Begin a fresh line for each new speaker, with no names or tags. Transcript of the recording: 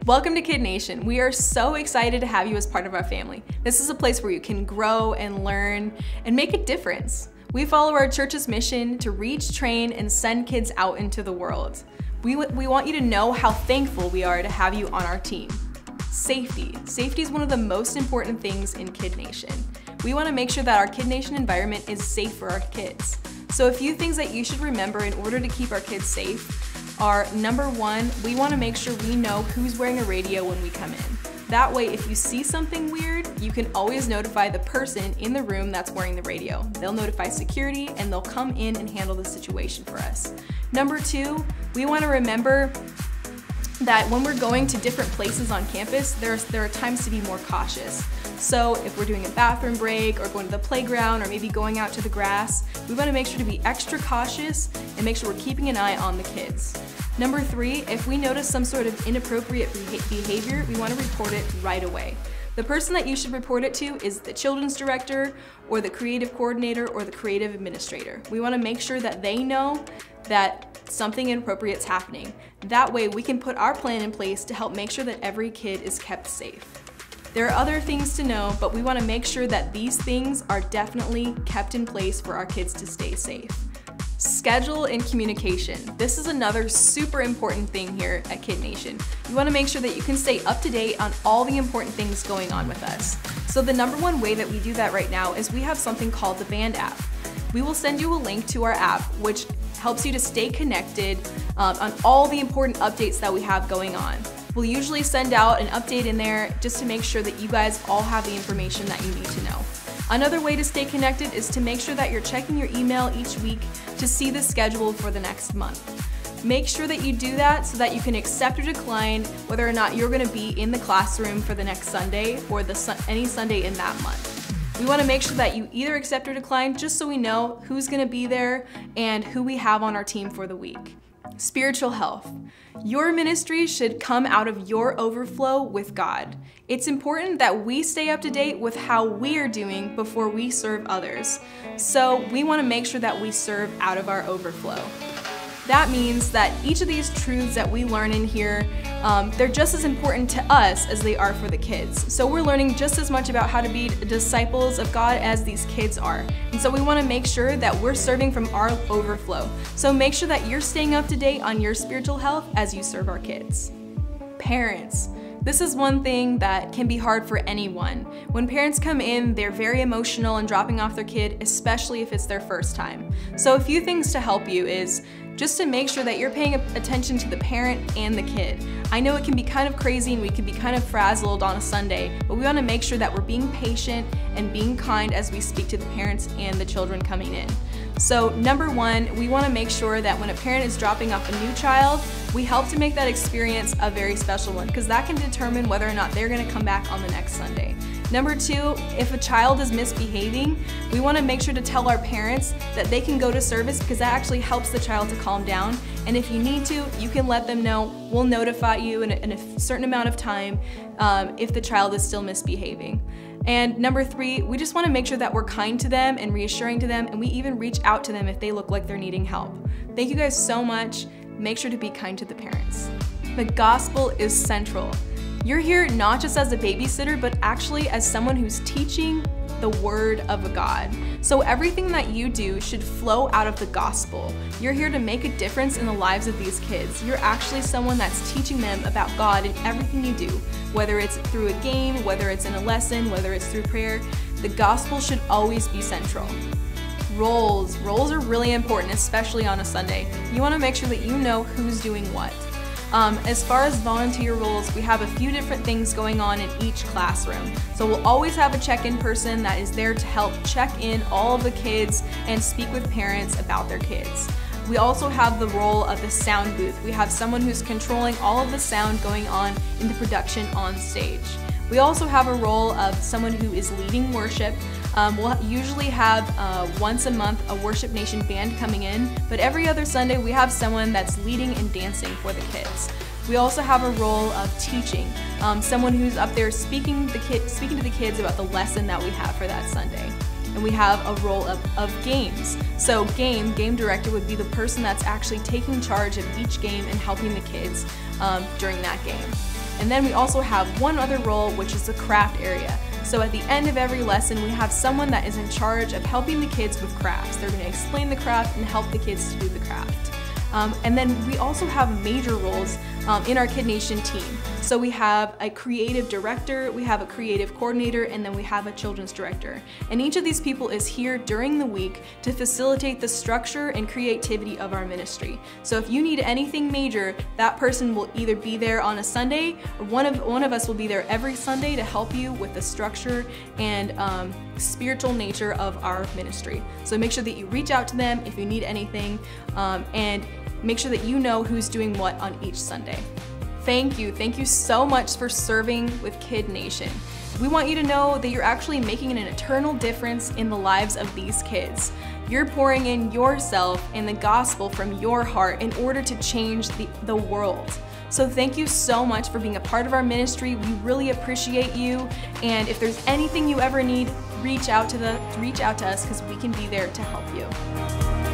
Welcome to Kid Nation. We are so excited to have you as part of our family. This is a place where you can grow and learn and make a difference. We follow our church's mission to reach, train, and send kids out into the world. We want you to know how thankful we are to have you on our team. Safety. Safety is one of the most important things in Kid Nation. We want to make sure that our Kid Nation environment is safe for our kids. So a few things that you should remember in order to keep our kids safe are, number one, we want to make sure we know who's wearing a radio when we come in. That way, if you see something weird, you can always notify the person in the room that's wearing the radio. They'll notify security and they'll come in and handle the situation for us. Number two, we want to remember that when we're going to different places on campus, there are times to be more cautious. So if we're doing a bathroom break or going to the playground or maybe going out to the grass, we want to make sure to be extra cautious and make sure we're keeping an eye on the kids. Number three, if we notice some sort of inappropriate behavior, we want to report it right away. The person that you should report it to is the children's director or the creative coordinator or the creative administrator. We want to make sure that they know that something inappropriate is happening. That way we can put our plan in place to help make sure that every kid is kept safe. There are other things to know, but we want to make sure that these things are definitely kept in place for our kids to stay safe. Schedule and communication. This is another super important thing here at Kid Nation. You want to make sure that you can stay up to date on all the important things going on with us. So the number one way that we do that right now is we have something called the Band app. We will send you a link to our app, which helps you to stay connected on all the important updates that we have going on. We'll usually send out an update in there just to make sure that you guys all have the information that you need to know. Another way to stay connected is to make sure that you're checking your email each week to see the schedule for the next month. Make sure that you do that so that you can accept or decline whether or not you're going to be in the classroom for the next Sunday or any Sunday in that month. We want to make sure that you either accept or decline just so we know who's going to be there and who we have on our team for the week. Spiritual health. Your ministry should come out of your overflow with God. It's important that we stay up to date with how we are doing before we serve others. So we want to make sure that we serve out of our overflow. That means that each of these truths that we learn in here, they're just as important to us as they are for the kids. So we're learning just as much about how to be disciples of God as these kids are. And so we want to make sure that we're serving from our overflow. So make sure that you're staying up to date on your spiritual health as you serve our kids. Parents. This is one thing that can be hard for anyone. When parents come in, they're very emotional in dropping off their kid, especially if it's their first time. So a few things to help you is just to make sure that you're paying attention to the parent and the kid. I know it can be kind of crazy and we can be kind of frazzled on a Sunday, but we want to make sure that we're being patient and being kind as we speak to the parents and the children coming in. So number one, we want to make sure that when a parent is dropping off a new child, we help to make that experience a very special one because that can determine whether or not they're going to come back on the next Sunday. Number two, if a child is misbehaving, we want to make sure to tell our parents that they can go to service because that actually helps the child to calm down. And if you need to, you can let them know. We'll notify you in a certain amount of time if the child is still misbehaving. And number three, we just want to make sure that we're kind to them and reassuring to them, and we even reach out to them if they look like they're needing help. Thank you guys so much. Make sure to be kind to the parents. The gospel is central. You're here not just as a babysitter, but actually as someone who's teaching the word of God. So everything that you do should flow out of the gospel. You're here to make a difference in the lives of these kids. You're actually someone that's teaching them about God in everything you do, whether it's through a game, whether it's in a lesson, whether it's through prayer. The gospel should always be central. Roles are really important, especially on a Sunday. You want to make sure that you know who's doing what. As far as volunteer roles, we have a few different things going on in each classroom. So we'll always have a check-in person that is there to help check in all of the kids and speak with parents about their kids. We also have the role of the sound booth. We have someone who's controlling all of the sound going on in the production on stage. We also have a role of someone who is leading worship. We'll usually have once a month a Worship Nation band coming in, but every other Sunday we have someone that's leading and dancing for the kids. We also have a role of teaching, someone who's up there speaking to the kids about the lesson that we have for that Sunday. And we have a role of games. So game director would be the person that's actually taking charge of each game and helping the kids during that game. And then we also have one other role, which is the craft area. So at the end of every lesson, we have someone that is in charge of helping the kids with crafts. They're going to explain the craft and help the kids to do the craft. And then we also have major roles in our Kid Nation team. So we have a creative director, we have a creative coordinator, and then we have a children's director. And each of these people is here during the week to facilitate the structure and creativity of our ministry. So if you need anything major, that person will either be there on a Sunday, or one of us will be there every Sunday to help you with the structure and spiritual nature of our ministry. So make sure that you reach out to them if you need anything, and make sure that you know who's doing what on each Sunday. Thank you so much for serving with Kid Nation. We want you to know that you're actually making an eternal difference in the lives of these kids. You're pouring in yourself and the gospel from your heart in order to change the world. So thank you so much for being a part of our ministry. We really appreciate you. And if there's anything you ever need, reach out to us because we can be there to help you.